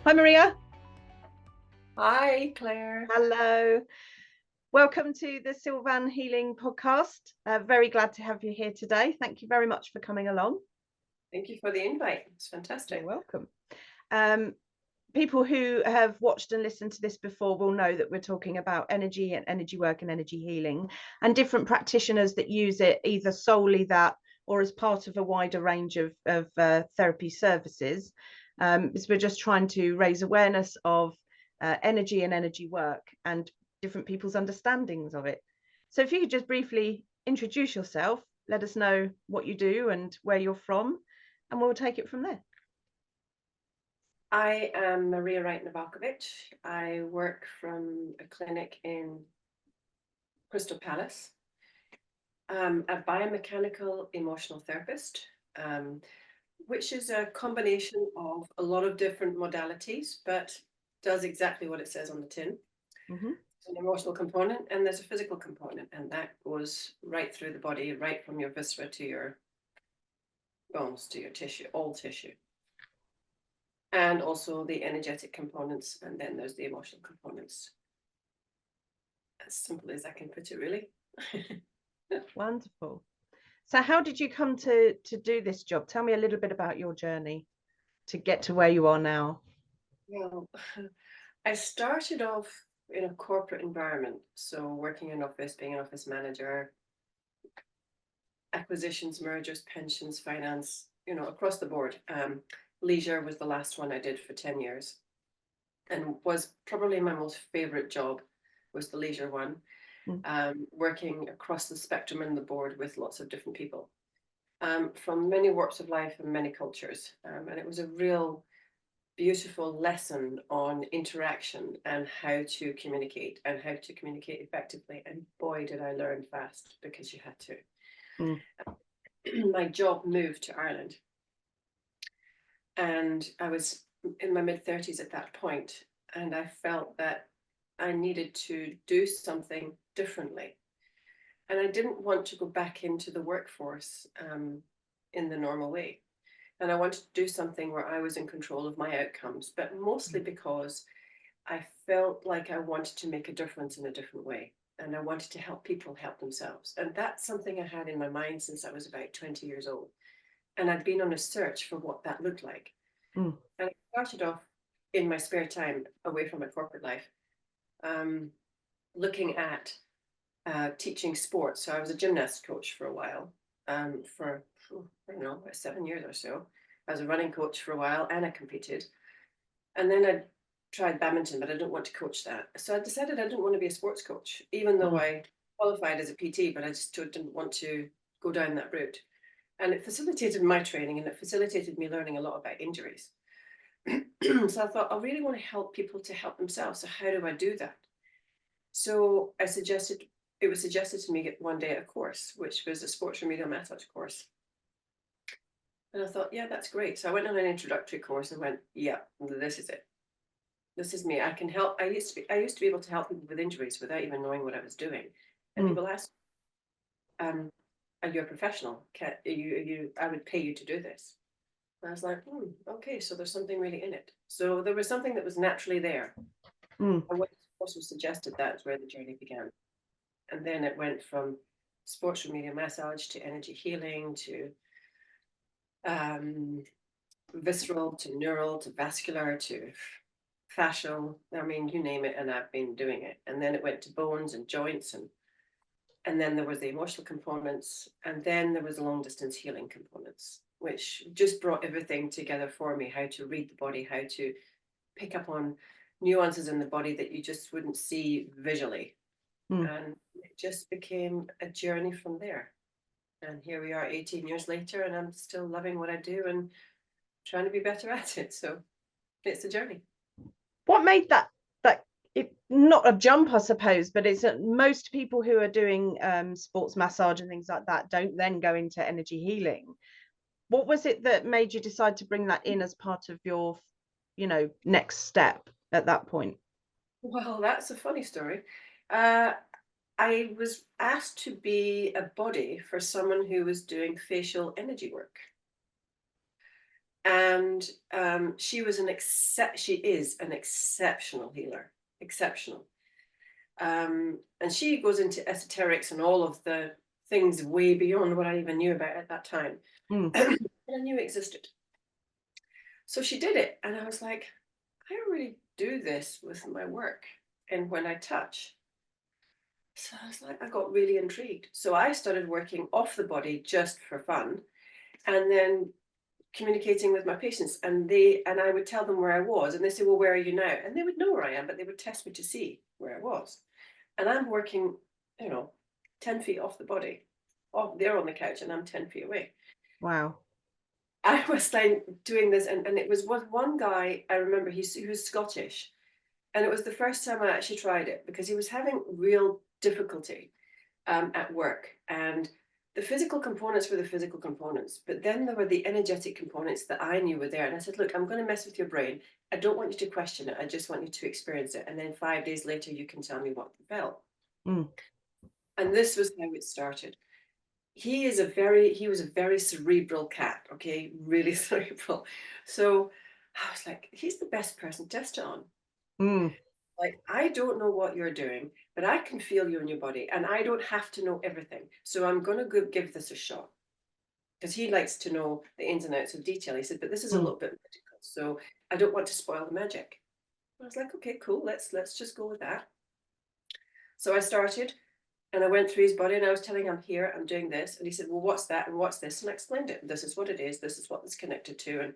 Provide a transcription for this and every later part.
Hi, Maria. Hi, Claire. Hello. Welcome to the Sylvan Healing Podcast. Very glad to have you here today. Thank you very much for coming along. Thank you for the invite. It's You're fantastic. welcome. People who have watched and listened to this before will know that we're talking about energy and energy work and energy healing and different practitioners that use it either solely that or as part of a wider range of therapy services. So we're just trying to raise awareness of energy and energy work and different people's understandings of it. So if you could just briefly introduce yourself, let us know what you do and where you're from, and we'll take it from there. I am Maria Wright-Novakovic. I work from a clinic in Crystal Palace. I'm a biomechanical emotional therapist, which is a combination of a lot of different modalities, but does exactly what it says on the tin. Mm-hmm. There's an emotional component and there's a physical component, and that goes right through the body, right from your viscera to your bones, to your tissue, all tissue. And also the energetic components, and then there's the emotional components. As simple as I can put it, really. Wonderful. So how did you come to do this job? Tell me a little bit about your journey to get to where you are now. Well, I started off in a corporate environment, so working in office, being an office manager, acquisitions, mergers, pensions, finance, across the board. Leisure was the last one I did for 10 years, and was probably my most favorite job, was the leisure one. Working across the spectrum and the board with lots of different people from many walks of life and many cultures. And it was a real beautiful lesson on interaction and how to communicate effectively. And boy, did I learn fast, because you had to. Mm. My job moved to Ireland, and I was in my mid-30s at that point, and I felt that I needed to do something differently. And I didn't want to go back into the workforce in the normal way. And I wanted to do something where I was in control of my outcomes, but mostly because I felt like I wanted to make a difference in a different way. And I wanted to help people help themselves. And that's something I had in my mind since I was about 20 years old. And I'd been on a search for what that looked like. Mm. And I started off in my spare time, away from my corporate life, looking at teaching sports. So I was a gymnast coach for a while, for, I don't know, 7 years or so. I was a running coach for a while, and I competed. And then I tried badminton, but I didn't want to coach that. So I decided I didn't want to be a sports coach, even though Mm. I qualified as a PT, but I just didn't want to go down that route. And it facilitated my training, and it facilitated me learning a lot about injuries. So I thought, I really want to help people to help themselves. So how do I do that? So it was suggested to me one day at a course, which was a sports remedial massage course. And I thought, yeah, that's great. So I went on an introductory course and went, yeah, this is it. This is me. I can help. I used to be able to help people with injuries without even knowing what I was doing. And Mm. people asked, are you a professional? I would pay you to do this. And I was like, okay, so there's something really in it. So there was something that was naturally there. Mm. And when the course was suggested, that's where the journey began. And then it went from sports remedial massage to energy healing to visceral to neural to vascular to fascial. I mean, you name it, and I've been doing it. And then it went to bones and joints, and then there was the emotional components, and then there was long distance healing components, which just brought everything together for me. How to read the body, how to pick up on nuances in the body that you just wouldn't see visually. Mm. And it just became a journey from there. And here we are 18 years later, and I'm still loving what I do and trying to be better at it. So it's a journey. What made that it not a jump, I suppose, but it's most people who are doing sports massage and things like that don't then go into energy healing. What was it that made you decide to bring that in as part of your, next step at that point? Well, that's a funny story. Uh, I was asked to be a body for someone who was doing facial energy work. And she is an exceptional healer, exceptional. And she goes into esoterics and all of the things way beyond what I even knew about at that time. Mm. And I knew existed. So she did it, and I was like, I already do this with my work and when I touch. So I was like, I got really intrigued. So I started working off the body just for fun, and then communicating with my patients, and I would tell them where I was, and they say, well, where are you now? And they would know where I am, but they would test me to see where I was. And I'm working, 10 feet off the body. Oh, they're on the couch and I'm 10 feet away. Wow. I was like doing this, and it was one guy I remember, he was Scottish. And it was the first time I actually tried it because he was having real difficulty at work. And the physical components were the physical components, but then there were the energetic components that I knew were there. And I said, look, I'm going to mess with your brain. I don't want you to question it. I just want you to experience it. And then 5 days later, you can tell me what you felt. Mm. And this was how it started. He was a very cerebral cat, okay, really cerebral. So I was like, he's the best person to test it on. Mm. Like, I don't know what you're doing, but I can feel you in your body, and I don't have to know everything. So I'm going to give this a shot. Because he likes to know the ins and outs of detail. He said, but this is a Mm. little bit magical, so I don't want to spoil the magic. I was like, okay, cool, let's just go with that. So I started, and I went through his body, and I was telling him, here, I'm doing this. And he said, well, what's that? And what's this? And I explained it. This is what it is. This is what it's connected to. And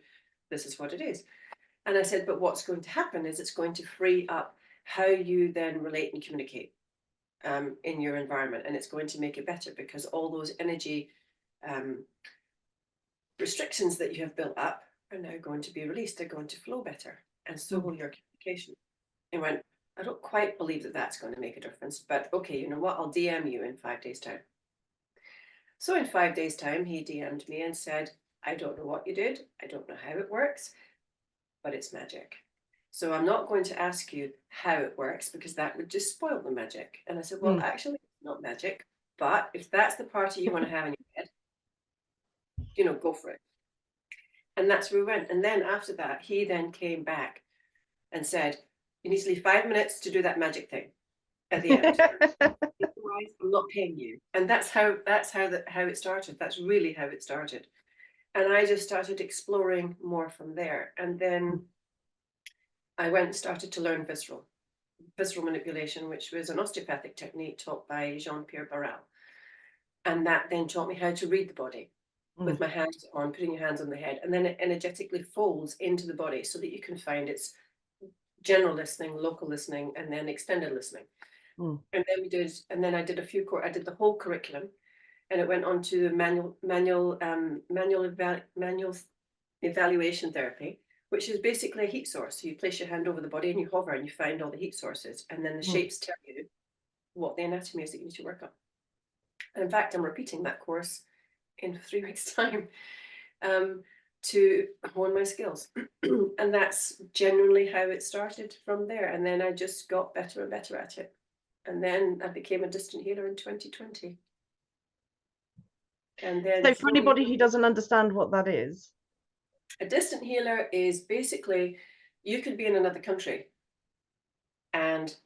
this is what it is. And I said, but what's going to happen is it's going to free up how you then relate and communicate in your environment. And it's going to make it better because all those energy restrictions that you have built up are now going to be released. They're going to flow better. And so will your communication. And went, I don't quite believe that that's going to make a difference, but okay, you know what? I'll DM you in 5 days' time. So in 5 days' time, he DM'd me and said, I don't know what you did. I don't know how it works, but it's magic. So I'm not going to ask you how it works because that would just spoil the magic. And I said, well, Mm. actually, it's not magic, but if that's the party you want to have in your head, go for it. And that's where we went. And then after that, he then came back and said, you need to leave 5 minutes to do that magic thing at the end. Otherwise, I'm not paying you. And that's how it started. That's really how it started. And I just started exploring more from there. And then I went and started to learn visceral manipulation, which was an osteopathic technique taught by Jean-Pierre Barral. And that then taught me how to read the body with my hands on, putting your hands on the head, and then it energetically folds into the body so that you can find its general listening, local listening, and then extended listening. And then I did I did the whole curriculum, and it went on to manual evaluation therapy, which is basically a heat source. So you place your hand over the body and you hover and you find all the heat sources, and then the shapes tell you what the anatomy is that you need to work on. And in fact, I'm repeating that course in 3 weeks' time to hone my skills. And that's generally how it started from there. And then I just got better and better at it. And then I became a distant healer in 2020. And then So for anybody who doesn't understand what that is, a distant healer is basically, you could be in another country and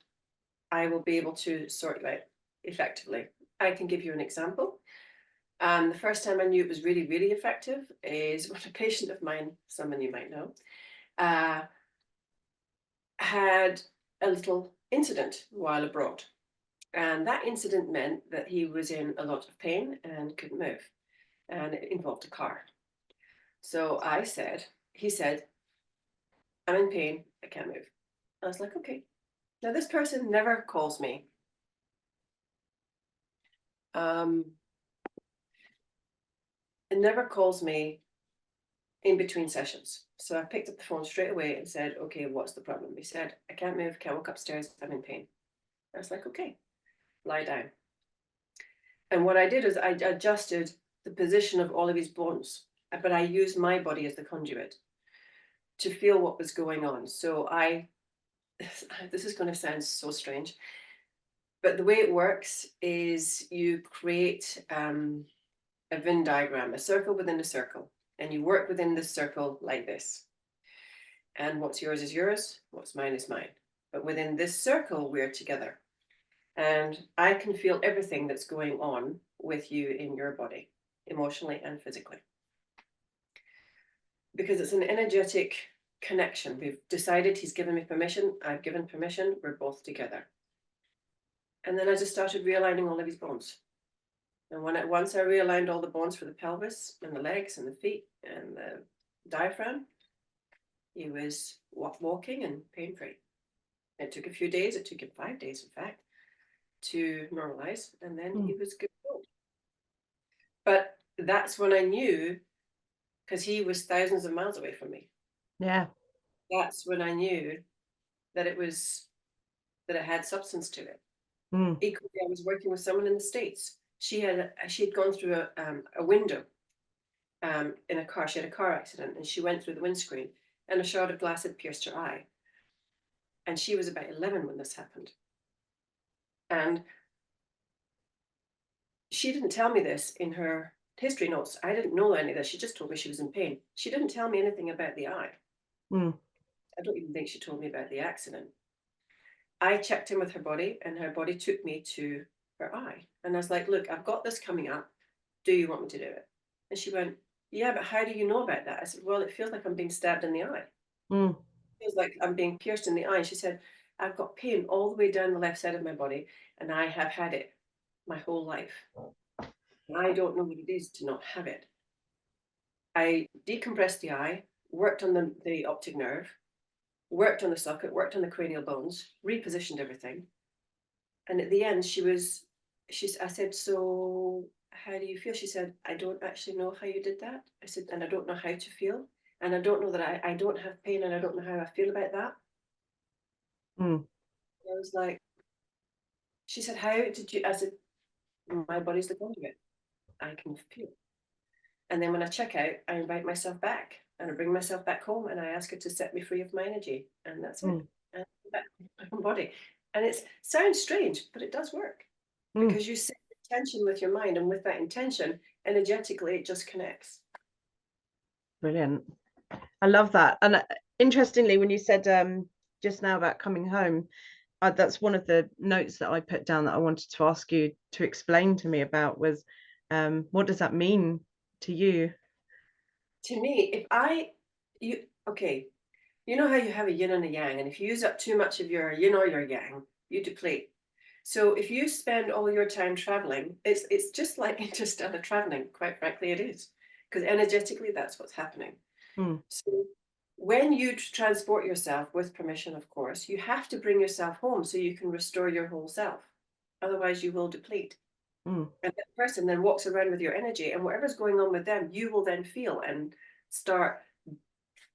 I will be able to sort you out effectively. I can give you an example. The first time I knew it was really, really effective is when a patient of mine, someone you might know, had a little incident while abroad. And that incident meant that he was in a lot of pain and couldn't move. And it involved a car. So he said, I'm in pain, I can't move. I was like, okay. Now this person never calls me. It never calls me in between sessions. So I picked up the phone straight away and said, okay, what's the problem? He said, I can't move, can't walk upstairs, I'm in pain. I was like, okay, lie down. And what I did is I adjusted the position of all of his bones, but I used my body as the conduit to feel what was going on. So this is going to sound so strange, but the way it works is you create a Venn diagram, a circle within a circle. And you work within this circle like this. And what's yours is yours, what's mine is mine. But within this circle, we're together. And I can feel everything that's going on with you in your body, emotionally and physically. Because it's an energetic connection. We've decided he's given me permission, I've given permission, we're both together. And then I just started realigning all of his bones. And once I realigned all the bones for the pelvis and the legs and the feet and the diaphragm, he was walking and pain-free. It took a few days, it took him 5 days, in fact, to normalize, and then he was good to go. But that's when I knew, because he was thousands of miles away from me. Yeah. That's when I knew that it had substance to it. Equally, I was working with someone in the States. She had gone through a window in a car. She had a car accident, and she went through the windscreen, and a shard of glass had pierced her eye. And she was about 11 when this happened. And she didn't tell me this in her history notes. I didn't know any of this. She just told me she was in pain. She didn't tell me anything about the eye. I don't even think she told me about the accident. I checked in with her body, and her body took me to her eye. And I was like, look, I've got this coming up. Do you want me to do it? And she went, yeah, but how do you know about that? I said, well, it feels like I'm being stabbed in the eye. It feels like I'm being pierced in the eye. And she said, I've got pain all the way down the left side of my body, and I have had it my whole life. And I don't know what it is to not have it. I decompressed the eye, worked on the optic nerve, worked on the socket, worked on the cranial bones, repositioned everything. And at the end, I said, so how do you feel? She said, I don't actually know how you did that. I said, and I don't know how to feel. And I don't know that I don't have pain, and I don't know how I feel about that. I was like, she said, how did you? I said, my body's the conduit. I can feel. And then when I check out, I invite myself back, and I bring myself back home, and I ask her to set me free of my energy. And that's it. And I'm back to my own body. And it sounds strange, but it does work. Because you set intention with your mind, and with that intention, energetically, it just connects. Brilliant. I love that. And interestingly, when you said just now about coming home, that's one of the notes that I put down that I wanted to ask you to explain to me about was, what does that mean to you? To me, okay, you know how you have a yin and a yang, and if you use up too much of your yin or your yang, you deplete. So if you spend all your time traveling, it's just like interstellar traveling. Quite frankly, it is, because energetically, that's what's happening. So when you transport yourself, with permission, of course, you have to bring yourself home so you can restore your whole self. Otherwise, you will deplete. And that person then walks around with your energy, and whatever's going on with them, you will then feel and start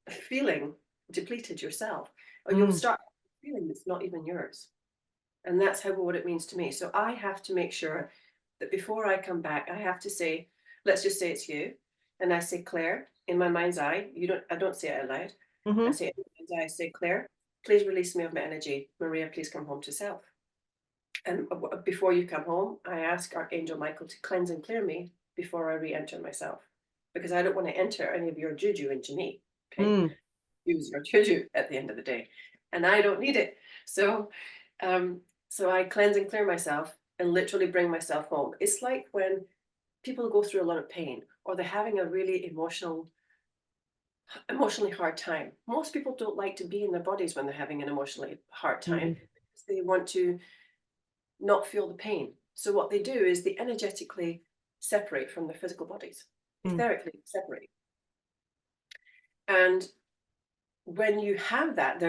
feeling depleted yourself, or you'll start feeling it's not even yours. And that's what it means to me. So I have to make sure that before I come back, I have to say, let's just say it's you. And I say, Claire, in my mind's eye, I don't say it out loud. I say, in my mind's eye, I say, Claire, please release me of my energy. Maria, please come home to self. And before you come home, I ask Archangel Michael to cleanse and clear me before I re-enter myself. Because I don't want to enter any of your juju into me. Okay? Use your juju at the end of the day. And I don't need it. So I cleanse and clear myself and literally bring myself home. It's like when people go through a lot of pain, or they're having a really emotionally hard time. Most people don't like to be in their bodies when they're having an emotionally hard time. Because they want to not feel the pain. So what they do is they energetically separate from their physical bodies, etherically separate. And when you have that,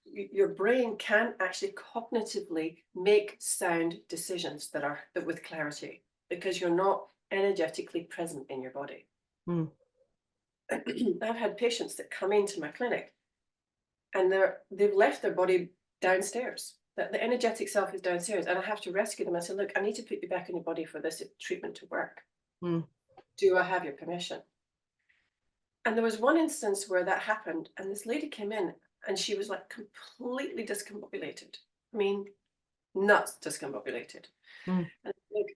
your brain can actually cognitively make sound decisions that with clarity, because you're not energetically present in your body. I've had patients that come into my clinic, and they've left their body downstairs. The energetic self is downstairs, and I have to rescue them. I say, look, I need to put you back in your body for this treatment to work. Do I have your permission? And there was one instance where that happened, and this lady came in, and she was like completely discombobulated. I mean, nuts discombobulated. And look,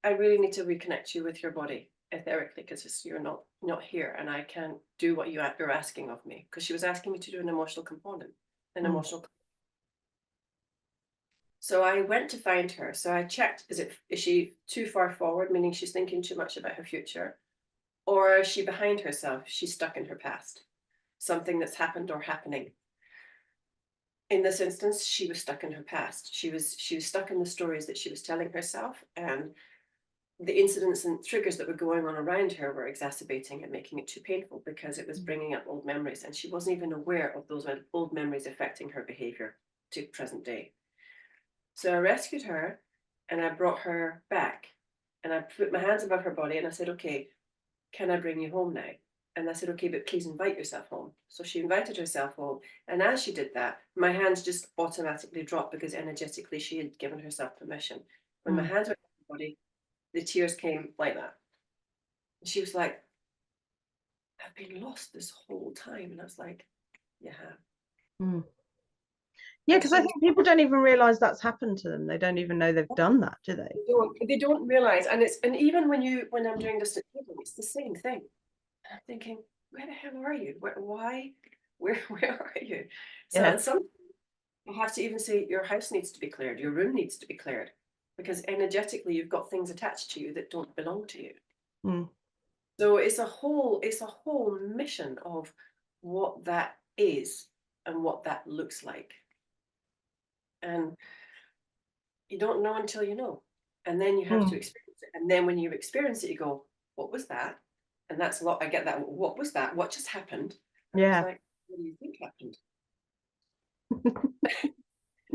I really need to reconnect you with your body. etherically, because you're not here, and I can't do what you're asking of me, because she was asking me to do an emotional component, an Mm. emotional. So I went to find her. So I checked, is she too far forward, meaning she's thinking too much about her future, or is she behind herself? She's stuck in her past, something that's happened or happening. In this instance, she was stuck in her past. She was stuck in the stories that she was telling herself, and the incidents and triggers that were going on around her were exacerbating and making it too painful, because it was bringing up old memories, and she wasn't even aware of those old memories affecting her behavior to present day. So I rescued her and I brought her back, and I put my hands above her body and I said, okay, can I bring you home now? And I said, okay, but please invite yourself home. So she invited herself home. And as she did that, my hands just automatically dropped, because energetically she had given herself permission. When my hands were on her body, the tears came like that. And she was like, I've been lost this whole time. And I was like, you have. Mm. Yeah, And because I she was, think people don't even realize that's happened to them. They don't even know they've done that, do they? they don't realize. And even when I'm doing this, it's the same thing. And I'm thinking, where the hell are you? Why? Where are you? So, Yeah. and some I have to even say, your house needs to be cleared, your room needs to be cleared, because energetically you've got things attached to you that don't belong to you. Mm. So it's a whole mission of what that is and what that looks like. And you don't know until you know. And then you have to Mm. experience it. And then when you experience it, you go, what was that? And that's a lot. I get that. What was that? What just happened? And I was Yeah. like, what do you think happened?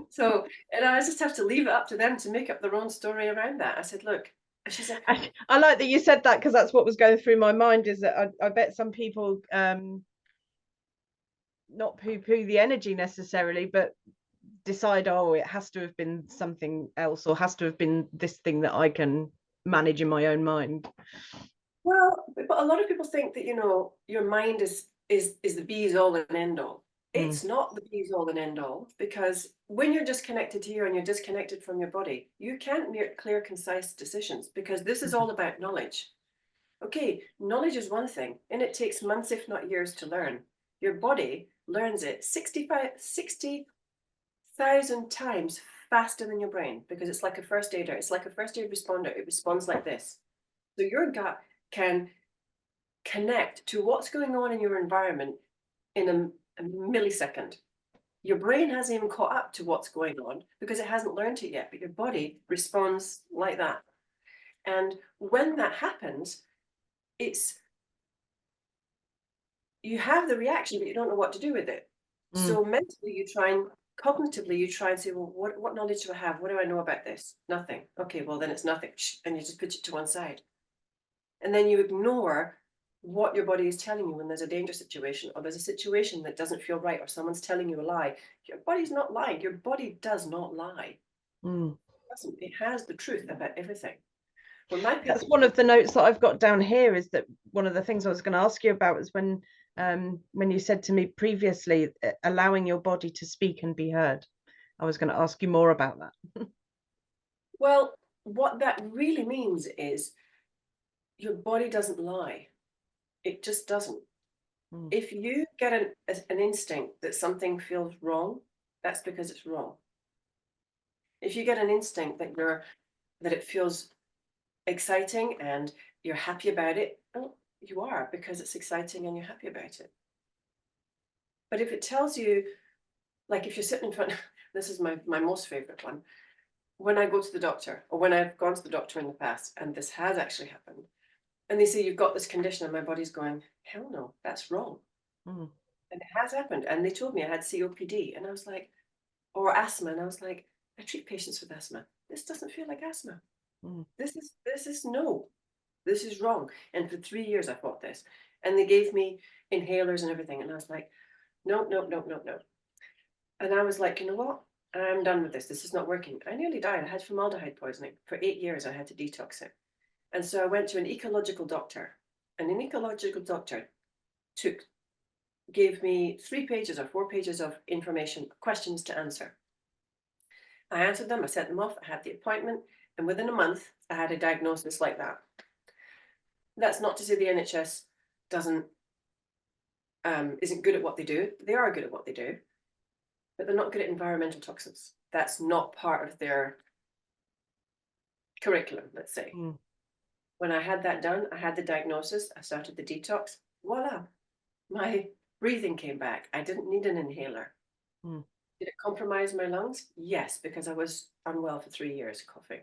So, and I just have to leave it up to them to make up their own story around that. I said, look, and she said, I like that you said that, because that's what was going through my mind, is that I bet some people not poo-poo the energy necessarily, but decide, oh, it has to have been something else, or has to have been this thing that I can manage in my own mind. well, but a lot of people think that, your mind is the be's all and end all. Mm. It's not the be's all and end all, because when you're disconnected here and you're disconnected from your body, you can't make clear, concise decisions, because this is all about knowledge. Okay, knowledge is one thing, and it takes months, if not years, to learn. Your body learns it 60,000 times faster than your brain, because it's like a first aider. It's like a first aid responder. It responds like this. So your gut can connect to what's going on in your environment in a millisecond. Your brain hasn't even caught up to what's going on, because it hasn't learned it yet, but your body responds like that. And when that happens, you have the reaction, but you don't know what to do with it. Mm. So mentally, cognitively, you try and say, well, what knowledge do I have? What do I know about this? Nothing. Okay, well, then it's nothing. And you just put it to one side. And then you ignore what your body is telling you when there's a danger situation, or there's a situation that doesn't feel right, or someone's telling you a lie. Your body's not lying. Your body does not lie. Mm. It has the truth about everything. That's one of the notes that I've got down here, is that one of the things I was going to ask you about was when you said to me previously, allowing your body to speak and be heard. I was going to ask you more about that. Well, what that really means is your body doesn't lie. It just doesn't. Mm. If you get an instinct that something feels wrong, that's because it's wrong. If you get an instinct that it feels exciting and you're happy about it, well, you are, because it's exciting and you're happy about it. But if it tells you, like if you're sitting in front, this is my most favorite one. When I go to the doctor, or when I've gone to the doctor in the past, and this has actually happened, and they say, you've got this condition, and my body's going, hell no, that's wrong. Mm. And it has happened. And they told me I had COPD, and I was like, or asthma. And I was like, I treat patients with asthma. This doesn't feel like asthma. Mm. This is no, this is wrong. And for 3 years I fought this. And they gave me inhalers and everything. And I was like, no, no, no, no, no. And I was like, you know what? I'm done with this. This is not working. I nearly died. I had formaldehyde poisoning. For 8 years I had to detox it. And so I went to an ecological doctor. And an ecological doctor gave me 3 pages or 4 pages of information, questions to answer. I answered them, I sent them off, I had the appointment, and within a month, I had a diagnosis like that. That's not to say the NHS doesn't isn't good at what they do. They are good at what they do, but they're not good at environmental toxins. That's not part of their curriculum, let's say. Mm. When I had that done, I had the diagnosis, I started the detox, voila, my breathing came back. I didn't need an inhaler. Mm. Did it compromise my lungs? Yes, because I was unwell for 3 years, coughing.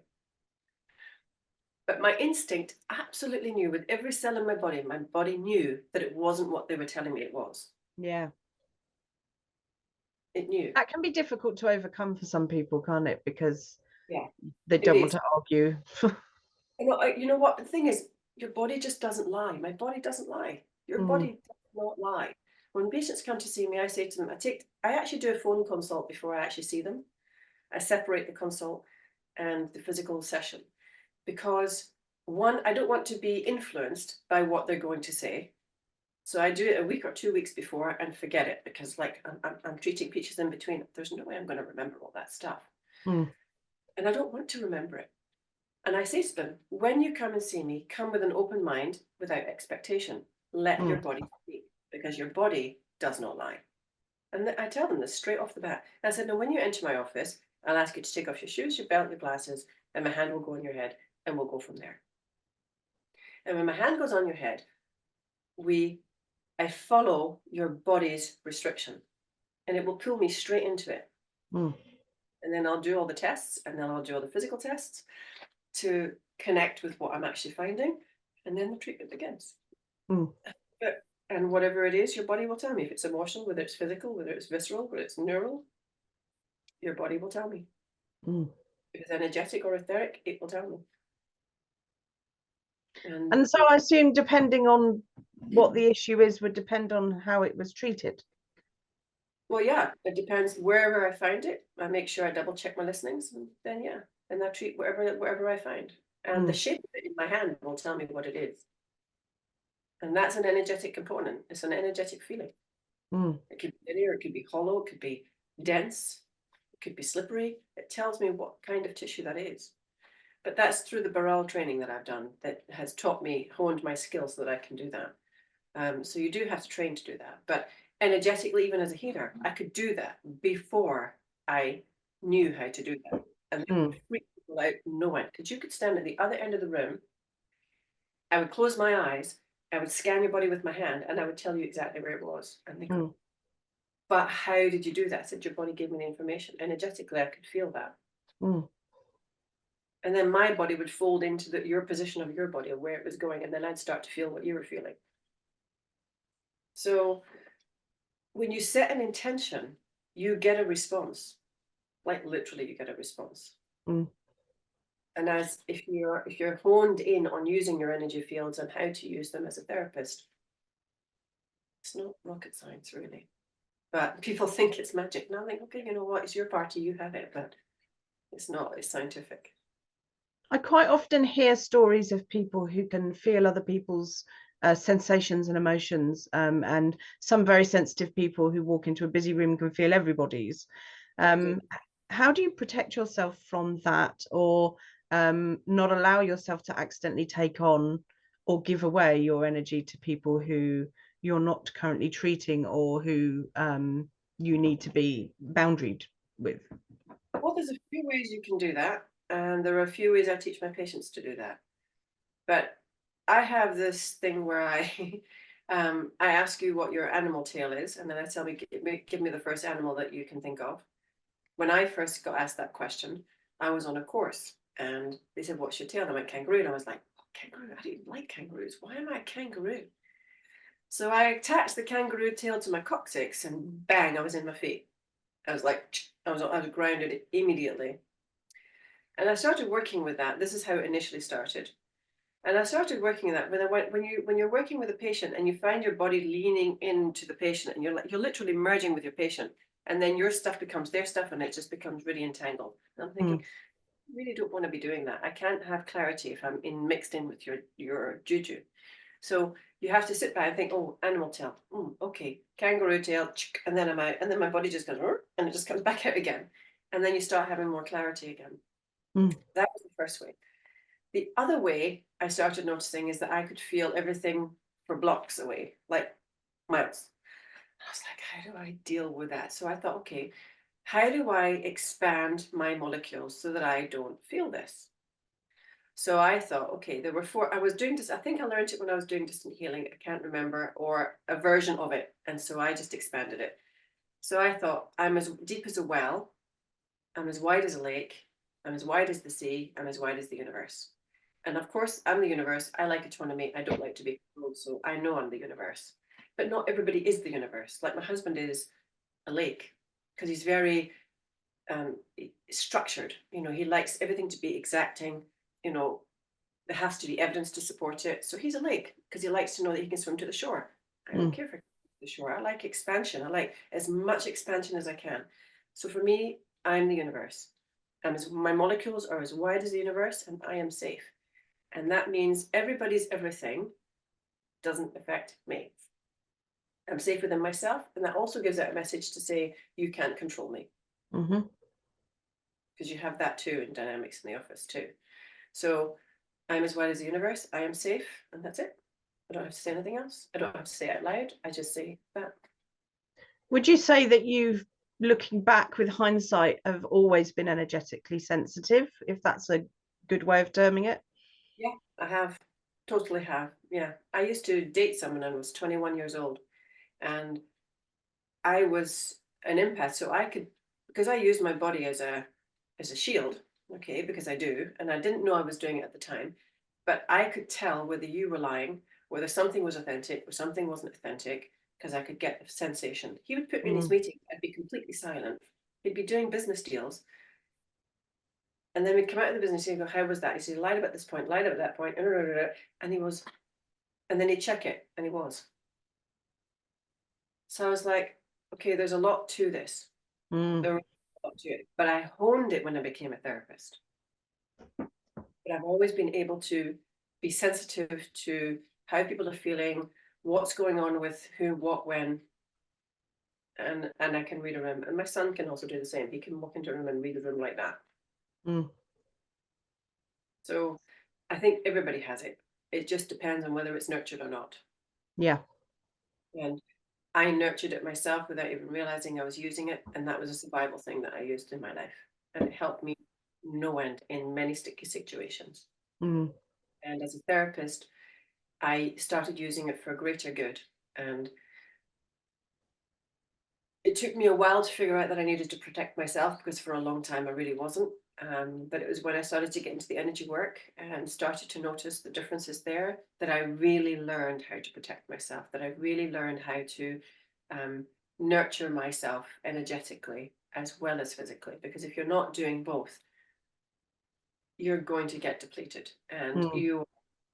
But my instinct absolutely knew, with every cell in my body knew that it wasn't what they were telling me it was. Yeah. It knew. That can be difficult to overcome for some people, can't it? Because Yeah, they it don't want is. to argue. You know what? The thing is, your body just doesn't lie. My body doesn't lie. Your Mm. body does not lie. When patients come to see me, I say to them, I actually do a phone consult before I actually see them. I separate the consult and the physical session because, one, I don't want to be influenced by what they're going to say. So I do it a week or 2 weeks before and forget it, because like I'm treating peaches in between. There's no way I'm going to remember all that stuff. Mm. And I don't want to remember it. And I say to them, when you come and see me, come with an open mind without expectation. Let your Mm. body speak, because your body does not lie. And I tell them this straight off the bat. I said, now, when you enter my office, I'll ask you to take off your shoes, your belt, your glasses, and my hand will go on your head, and we'll go from there. And when my hand goes on your head, I follow your body's restriction, and it will pull me straight into it. Mm. And then I'll do all the tests, and then I'll do all the physical tests to connect with what I'm actually finding, and then the treatment begins. Mm. And whatever it is, your body will tell me. If it's emotional, whether it's physical, whether it's visceral, whether it's neural, your body will tell me. Mm. If it's energetic or etheric, it will tell me. And so I assume, depending on what the issue is, would depend on how it was treated. Well, yeah, it depends. Wherever I find it, I make sure I double check my listenings, and then and I treat wherever I find. And the shape of it in my hand will tell me what it is. And that's an energetic component. It's an energetic feeling. It could be linear, it could be hollow, it could be dense, it could be slippery. It tells me what kind of tissue that is. But that's through the Baral training that I've done that has taught me, honed my skills so that I can do that. So you do have to train to do that. But energetically, even as a healer, I could do that before I knew how to do that. And it would freak people out knowing, because you could stand at the other end of the room. I would close my eyes, I would scan your body with my hand, and I would tell you exactly where it was. And they go, but how did you do that? I said, your body gave me the information. Energetically, I could feel that. And then my body would fold into your position of your body, of where it was going, and then I'd start to feel what you were feeling. So when you set an intention, you get a response. Like literally, you get a response. And if you're honed in on using your energy fields and how to use them as a therapist, it's not rocket science, really. But people think it's magic. And I think, okay, you know what? It's your party, you have it, but it's not. It's scientific. I quite often hear stories of people who can feel other people's sensations and emotions, and some very sensitive people who walk into a busy room can feel everybody's. How do you protect yourself from that, or not allow yourself to accidentally take on or give away your energy to people who you're not currently treating, or who you need to be boundaried with? Well, there's a few ways you can do that. And there are a few ways I teach my patients to do that. But I have this thing where I ask you what your animal tail is, and then I tell me, give me the first animal that you can think of. When I first got asked that question, I was on a course, and they said, what's your tail? And I went, kangaroo. And I was like, oh, kangaroo? I don't like kangaroos. Why am I a kangaroo? So I attached the kangaroo tail to my coccyx, and bang, I was in my feet. I was like, I was grounded immediately. And I started working with that. This is how it initially started. And I started working that when you're working with a patient and you find your body leaning into the patient, and you're literally merging with your patient, and then your stuff becomes their stuff, and it just becomes really entangled. And I'm thinking, I really don't want to be doing that. I can't have clarity if I'm mixed in with your juju. So you have to sit back and think, oh, animal tail, okay, kangaroo tail, and then I'm out, and then my body just goes, and it just comes back out again, and then you start having more clarity again. That was the first way. The other way I started noticing is that I could feel everything for blocks away, like miles. I was like, how do I deal with that? So I thought, okay, how do I expand my molecules so that I don't feel this? So I thought, okay, there were four. I was doing this, I think I learned it when I was doing distant healing. I can't remember, or a version of it. And so I just expanded it. So I thought, I'm as deep as a well, I'm as wide as a lake, I'm as wide as the sea, I'm as wide as the universe. And of course, I'm the universe. I like autonomy. I don't like to be controlled. So I know I'm the universe. But not everybody is the universe. Like my husband is a lake because he's very structured. You know, he likes everything to be exacting. You know, there has to be evidence to support it. So he's a lake because he likes to know that he can swim to the shore. I don't care for the shore. I like expansion. I like as much expansion as I can. So for me, I'm the universe. My molecules are as wide as the universe, and I am safe. And that means everybody's everything doesn't affect me. I'm safe within myself, and that also gives out a message to say, you can't control me. Mm-hmm. Because you have that too in dynamics in the office too. So I'm as wide as the universe, I am safe, and that's it. I don't have to say anything else. I don't have to say it out loud. I just say that. Would you say that you've, looking back with hindsight, have always been energetically sensitive, if that's a good way of terming it? Yeah, I have. Totally have. Yeah. I used to date someone and I was 21 years old. And I was an empath. So I could, because I used my body as a shield, okay, because I do, and I didn't know I was doing it at the time, but I could tell whether you were lying, whether something was authentic or something wasn't authentic, because I could get a sensation. He would put me in his meeting, I'd be completely silent. He'd be doing business deals. And then we'd come out of the business and go, how was that? He said, lied about this point, lied about that point, and he was, and then he'd check it, and he was. So I was like, okay, there's a lot to this. There was a lot to it, but I honed it when I became a therapist. But I've always been able to be sensitive to how people are feeling, what's going on with who, what, when, and I can read a room. And my son can also do the same. He can walk into a room and read a room like that. So I think everybody has it. It just depends on whether it's nurtured or not. Yeah. And I nurtured it myself without even realizing I was using it. And that was a survival thing that I used in my life. And it helped me no end in many sticky situations. And as a therapist, I started using it for greater good. And it took me a while to figure out that I needed to protect myself because for a long time I really wasn't. But it was when I started to get into the energy work and started to notice the differences there that I really learned how to protect myself, that I really learned how to nurture myself energetically as well as physically. Because if you're not doing both, you're going to get depleted and you're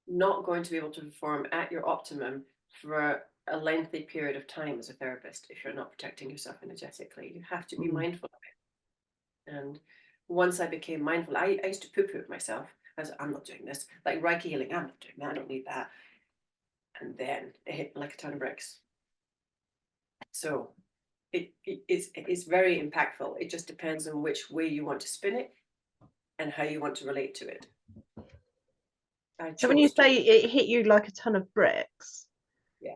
not going to be able to perform at your optimum for a lengthy period of time as a therapist if you're not protecting yourself energetically. You have to be mindful of it. And once I became mindful, I used to poo-poo myself. I was, I'm not doing this. Like Reiki healing, I'm not doing that. I don't need that. And then it hit like a ton of bricks. So it's very impactful. It just depends on which way you want to spin it and how you want to relate to it. So when you say it hit you like a ton of bricks, yeah,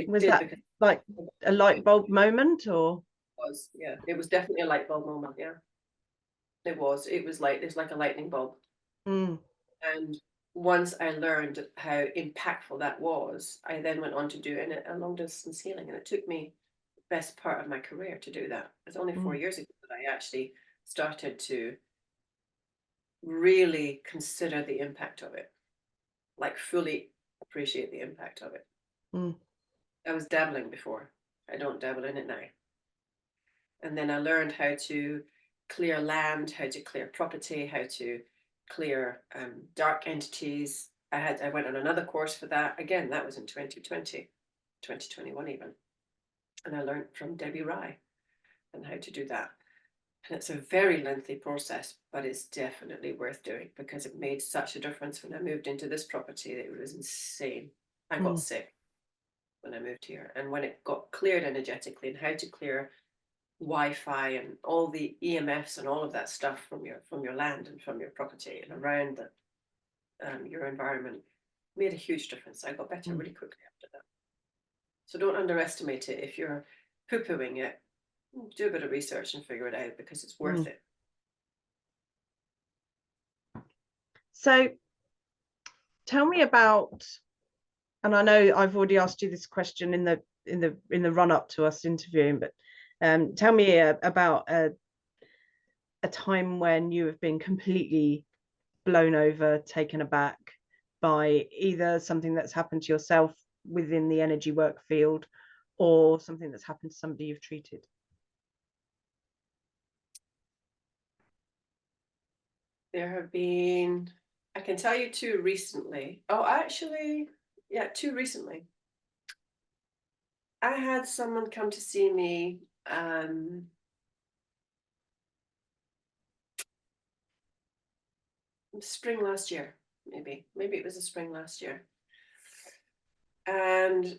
was that like a light bulb moment, or? Was, yeah, it was definitely a light bulb moment. Yeah, it was like it's like a lightning bulb. And once I learned how impactful that was, I then went on to do a long distance healing, and it took me the best part of my career to do that. It's only 4 years ago that I actually started to really consider the impact of it, like fully appreciate the impact of it. I was dabbling before. I don't dabble in it now. And then I learned how to clear land, how to clear property, how to clear dark entities. I went on another course for that. Again, that was in 2020, 2021 even. And I learned from Debbie Rye and how to do that. And it's a very lengthy process, but it's definitely worth doing because it made such a difference when I moved into this property. It was insane. I got sick when I moved here. And when it got cleared energetically and how to clear Wi-Fi and all the EMFs and all of that stuff from your land and from your property and around your environment made a huge difference. I got better Mm. really quickly after that. So don't underestimate it. If you're poo-pooing it, do a bit of research and figure it out, because it's worth it. So tell me about, and I know I've already asked you this question in the run up to us interviewing, but tell me about a time when you have been completely blown over, taken aback by either something that's happened to yourself within the energy work field or something that's happened to somebody you've treated. There have been, I can tell you two recently. Oh, actually, yeah, two recently. I had someone come to see me spring last year, maybe it was the spring last year. And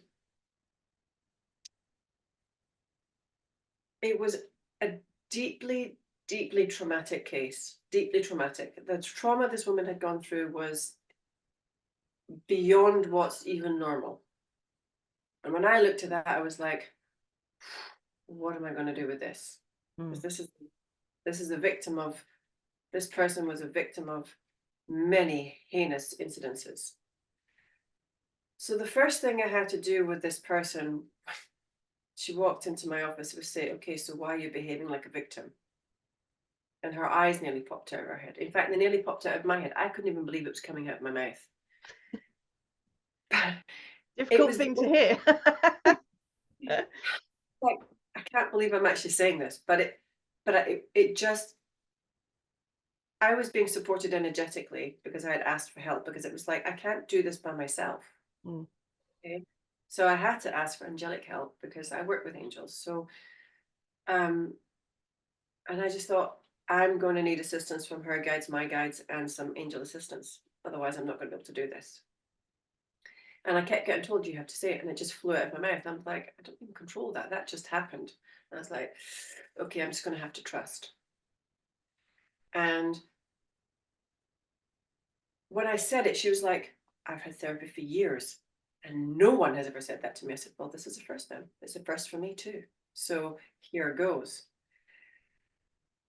it was a deeply, deeply traumatic case, deeply traumatic. The trauma this woman had gone through was beyond what's even normal. And when I looked at that, I was like, what am I going to do with this? Because this is a victim of, this person was a victim of many heinous incidences. So the first thing I had to do with this person, she walked into my office, was say, okay, so why are you behaving like a victim? And her eyes nearly popped out of her head. In fact, they nearly popped out of my head. I couldn't even believe it was coming out of my mouth. Difficult thing to hear. Like, I can't believe I'm actually saying this, but it just, I was being supported energetically because I had asked for help, because it was like, I can't do this by myself. Okay. So I had to ask for angelic help because I work with angels. So, and I just thought, I'm going to need assistance from her guides, my guides, and some angel assistance. Otherwise, I'm not going to be able to do this. And I kept getting told, you have to say it, and it just flew out of my mouth. I'm like, I don't even control that. That just happened. And I was like, okay, I'm just going to have to trust. And when I said it, she was like, I've had therapy for years, and no one has ever said that to me. I said, well, this is a first then. It's a first for me too. So here goes.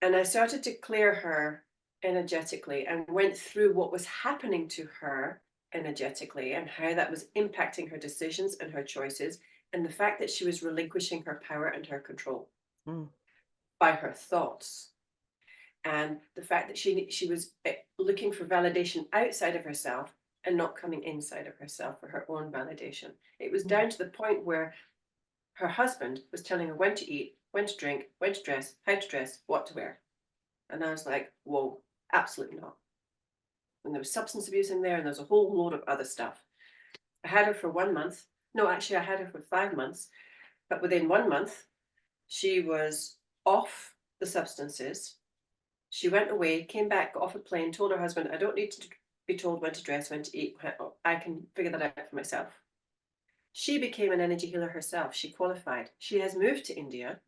And I started to clear her energetically and went through what was happening to her energetically and how that was impacting her decisions and her choices, and the fact that she was relinquishing her power and her control by her thoughts, and the fact that she was looking for validation outside of herself and not coming inside of herself for her own validation. It was down to the point where her husband was telling her when to eat, when to drink, when to dress, how to dress, what to wear. And I was like, whoa, absolutely not. And there was substance abuse in there, and there's a whole load of other stuff. I had her for 1 month. No, actually, I had her for 5 months. But within 1 month, she was off the substances. She went away, came back, got off a plane, told her husband, I don't need to be told when to dress, when to eat. I can figure that out for myself. She became an energy healer herself. She qualified. She has moved to India.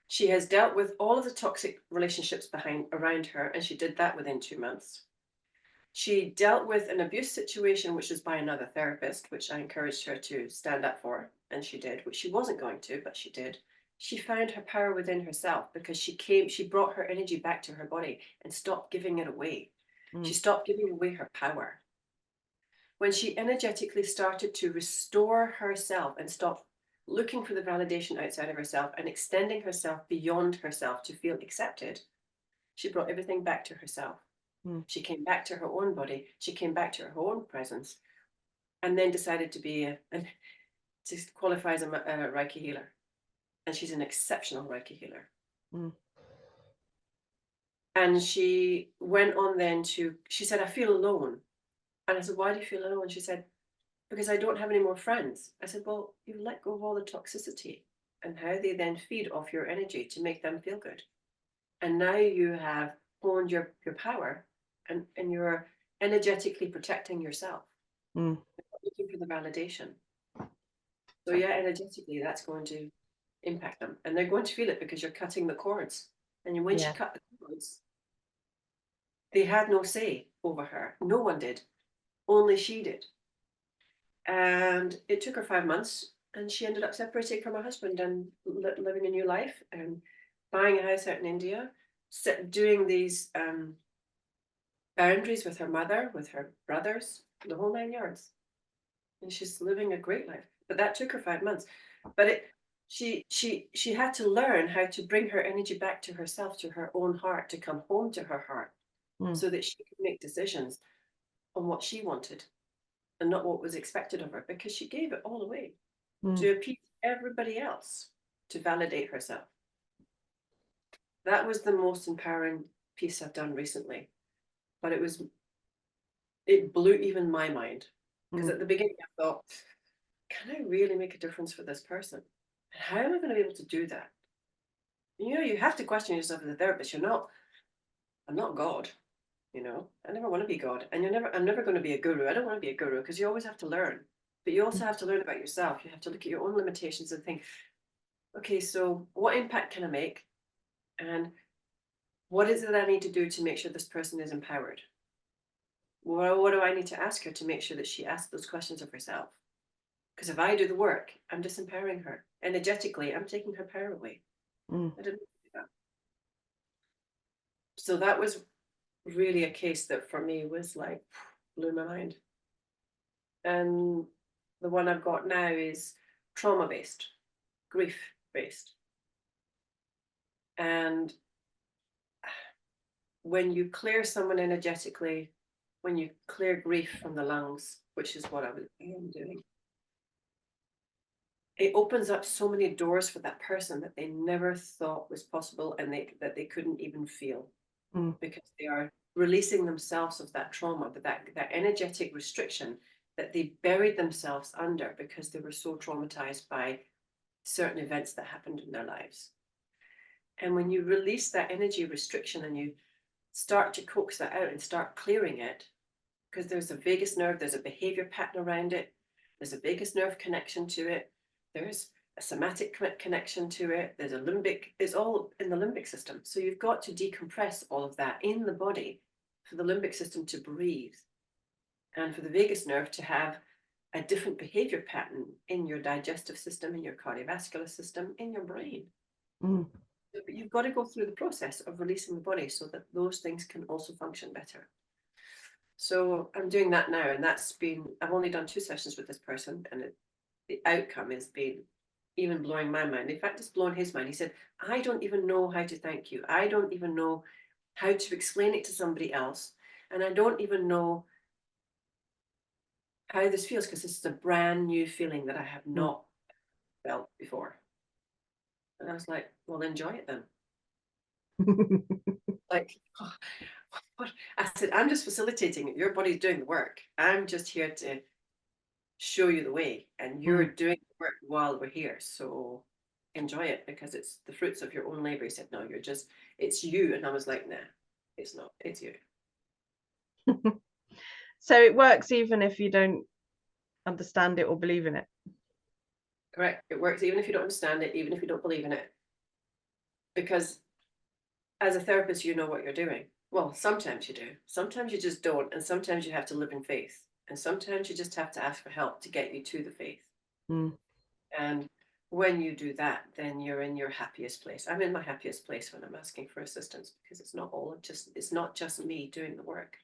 She has dealt with all of the toxic relationships around her, and she did that within 2 months. She dealt with an abuse situation, which was by another therapist, which I encouraged her to stand up for, and she did, which she wasn't going to, but she did. She found her power within herself because she brought her energy back to her body and stopped giving it away. She stopped giving away her power. When she energetically started to restore herself and stop looking for the validation outside of herself and extending herself beyond herself to feel accepted, she brought everything back to herself. She came back to her own body. She came back to her own presence, and then decided to qualify as a Reiki healer. And she's an exceptional Reiki healer. And she went on then she said, I feel alone. And I said, why do you feel alone? She said, because I don't have any more friends. I said, well, you've let go of all the toxicity and how they then feed off your energy to make them feel good. And now you have honed your power, and you're energetically protecting yourself. Looking for the validation. So yeah, energetically, that's going to impact them. And they're going to feel it because you're cutting the cords. And when you cut the cords, they had no say. over her. No one did. Only she did. And it took her 5 months, and she ended up separating from her husband and living a new life and buying a house out in India, doing these boundaries with her mother, with her brothers, the whole 9 yards. And she's living a great life. But that took her 5 months. But she had to learn how to bring her energy back to herself, to her own heart, to come home to her heart, so that she could make decisions on what she wanted and not what was expected of her, because she gave it all away to appease everybody else, to validate herself. That was the most empowering piece I've done recently. But it blew even my mind. Because at the beginning I thought, can I really make a difference for this person? And how am I going to be able to do that? You know, you have to question yourself as a therapist. I'm not God. You know, I never want to be God. And I'm never going to be a guru. I don't want to be a guru, because you always have to learn. But you also have to learn about yourself. You have to look at your own limitations and think, okay, so what impact can I make? And what is it that I need to do to make sure this person is empowered? What do I need to ask her to make sure that she asks those questions of herself? Because if I do the work, I'm disempowering her. Energetically, I'm taking her power away. I didn't do that. So that was really a case that for me was like, blew my mind. And the one I've got now is trauma-based, grief-based. And when you clear someone energetically, when you clear grief from the lungs, which is what I am doing, it opens up so many doors for that person that they never thought was possible, and that they couldn't even feel, because they are releasing themselves of that trauma, but that energetic restriction that they buried themselves under because they were so traumatized by certain events that happened in their lives. And when you release that energy restriction and you start to coax that out and start clearing it, because there's a vagus nerve, there's a behavior pattern around it, there's a vagus nerve connection to it, there's a somatic connection to it, there's a limbic, it's all in the limbic system. So you've got to decompress all of that in the body for the limbic system to breathe, and for the vagus nerve to have a different behavior pattern in your digestive system, in your cardiovascular system, in your brain. But you've got to go through the process of releasing the body so that those things can also function better. So I'm doing that now, and I've only done 2 sessions with this person, and the outcome has been even blowing my mind. In fact, it's blown his mind. He said, I don't even know how to thank you. I don't even know how to explain it to somebody else. And I don't even know how this feels, because this is a brand new feeling that I have not felt before. And I was like, well, enjoy it then. Like, oh, what? I said, I'm just facilitating it. Your body's doing the work. I'm just here to show you the way, and you're doing the work while we're here. So enjoy it, because it's the fruits of your own labor. He said, no, it's you. And I was like, nah, it's not, it's you. So it works even if you don't understand it or believe in it. Correct. It works even if you don't understand it, even if you don't believe in it. Because as a therapist, you know what you're doing. Well, sometimes you do. Sometimes you just don't. And sometimes you have to live in faith. And sometimes you just have to ask for help to get you to the faith. And when you do that, then you're in your happiest place. I'm in my happiest place when I'm asking for assistance, because it's not just me doing the work.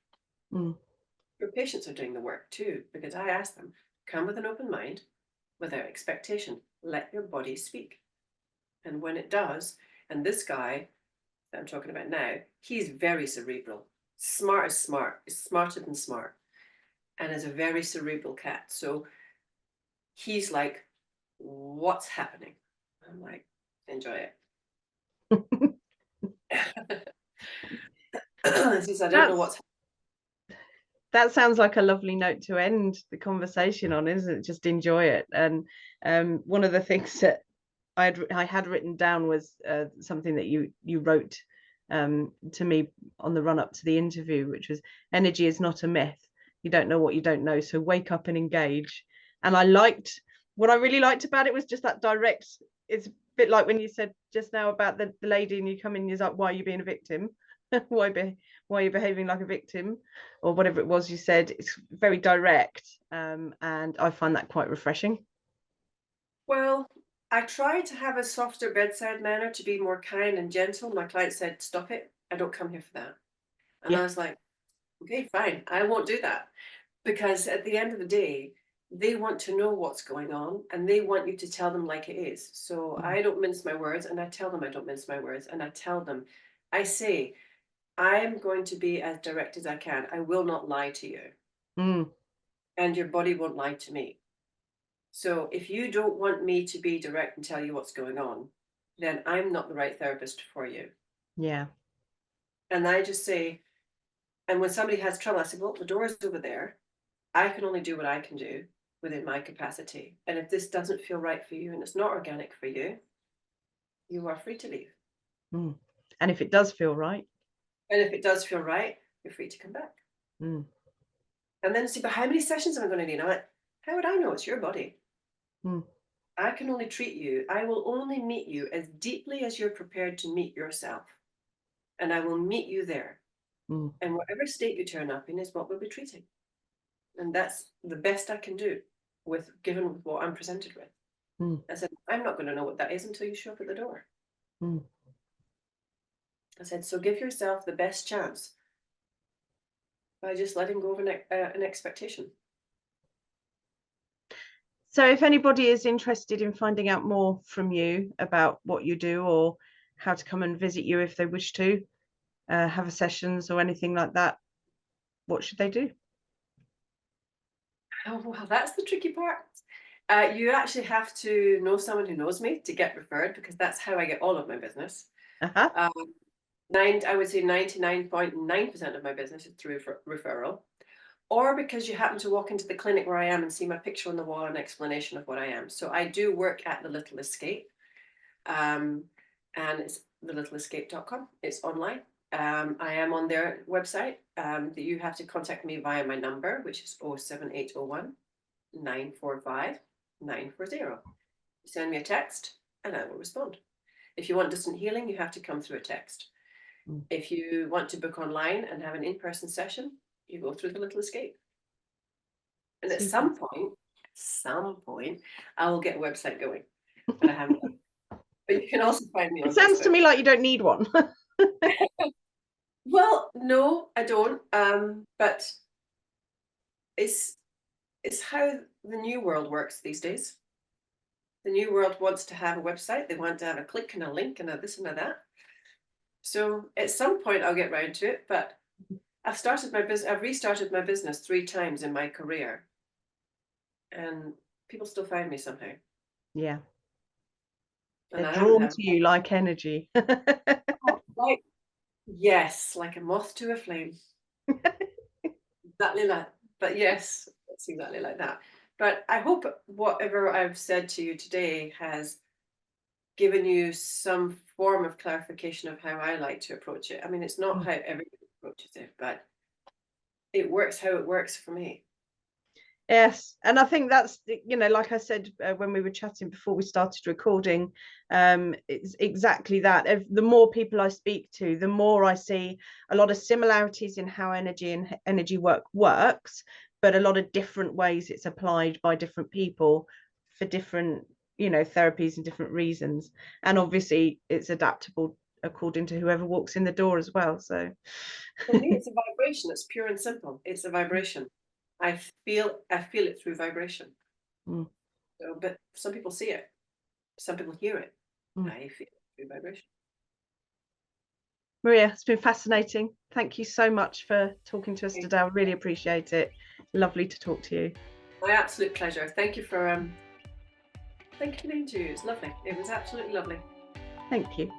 Your patients are doing the work too, because I ask them, come with an open mind, without expectation. Let your body speak. And when it does, and this guy that I'm talking about now, he's very cerebral. Smart as smart, is smarter than smart, and is a very cerebral cat. So he's like, what's happening? I'm like, enjoy it. He says, I don't know what's happening. That sounds like a lovely note to end the conversation on, isn't it? Just enjoy it. And one of the things that I had written down was something that you wrote to me on the run up to the interview, which was, energy is not a myth. You don't know what you don't know, so wake up and engage. And what I really liked about it was just that direct. It's a bit like when you said just now about the lady, and you come in, you're like, why are you being a victim? why you're behaving like a victim, or whatever it was you said. It's very direct, and I find that quite refreshing. Well, I tried to have a softer bedside manner to be more kind and gentle. My client said, "Stop it. I don't come here for that." And I Yeah. was like, "Okay, fine. I won't do that." Because at the end of the day, they want to know what's going on and they want you to tell them like it is. So Mm. I don't mince my words and I tell them I don't mince my words and I tell them, I say, I am going to be as direct as I can. I will not lie to you Mm. and your body won't lie to me. So if you don't want me to be direct and tell you what's going on, then I'm not the right therapist for you. Yeah. And I just say, and when somebody has trouble, I say, well, the door is over there. I can only do what I can do within my capacity. And if this doesn't feel right for you and it's not organic for you, you are free to leave. Mm. And if it does feel right. And if it does feel right, you're free to come back. Mm. And then see, but how many sessions am I going to need? I'm like, how would I know? It's your body. Mm. I can only treat you. I will only meet you as deeply as you're prepared to meet yourself. And I will meet you there. Mm. And whatever state you turn up in is what we'll be treating. And that's the best I can do with given what I'm presented with. Mm. I said, I'm not going to know what that is until you show up at the door. Mm. I said, so give yourself the best chance by just letting go of an expectation. So if anybody is interested in finding out more from you about what you do, or how to come and visit you if they wish to have a sessions or anything like that, what should they do? Oh, well, that's the tricky part. You actually have to know someone who knows me to get referred, because that's how I get all of my business. Uh-huh. I would say 99.9% of my business is through referral, or because you happen to walk into the clinic where I am and see my picture on the wall and explanation of what I am. So I do work at The Little Escape, and it's thelittleescape.com. It's online. I am on their website. That you have to contact me via my number, which is 07801 945 940. Send me a text and I will respond. If you want distant healing, you have to come through a text. Mm. If you want to book online and have an in-person session, you go through The Little Escape. And at Super. some point, I will get a website going, but I haven't done. But you can also find me on It sounds to Facebook. me like you don't need one. Well, no, I don't. But it's how the new world works these days. The new world wants to have a website. They want to have a click and a link and a this and a that. So at some point I'll get round to it. But I've restarted my business 3 times in my career, and people still find me somehow. Yeah. And They're I haven't drawn had to you like energy. like yes, like a moth to a flame. Exactly like, but yes, it's exactly like that. But I hope whatever I've said to you today has given you some form of clarification of how I like to approach it. I mean, it's not how everybody approaches it, but it works how it works for me. Yes, and I think that's, like I said when we were chatting before we started recording, it's exactly that. The more people I speak to, the more I see a lot of similarities in how energy and energy work works, but a lot of different ways it's applied by different people for different, therapies and different reasons. And obviously it's adaptable according to whoever walks in the door as well. So For me, it's a vibration. It's pure and simple. It's a vibration. I feel it through vibration. Mm. So, but some people see it. Some people hear it. Mm. I feel it through vibration. Maria, it's been fascinating. Thank you so much for talking to us today. I really appreciate it. Lovely to talk to you. My absolute pleasure. Thank you for being to you. It's lovely. It was absolutely lovely. Thank you.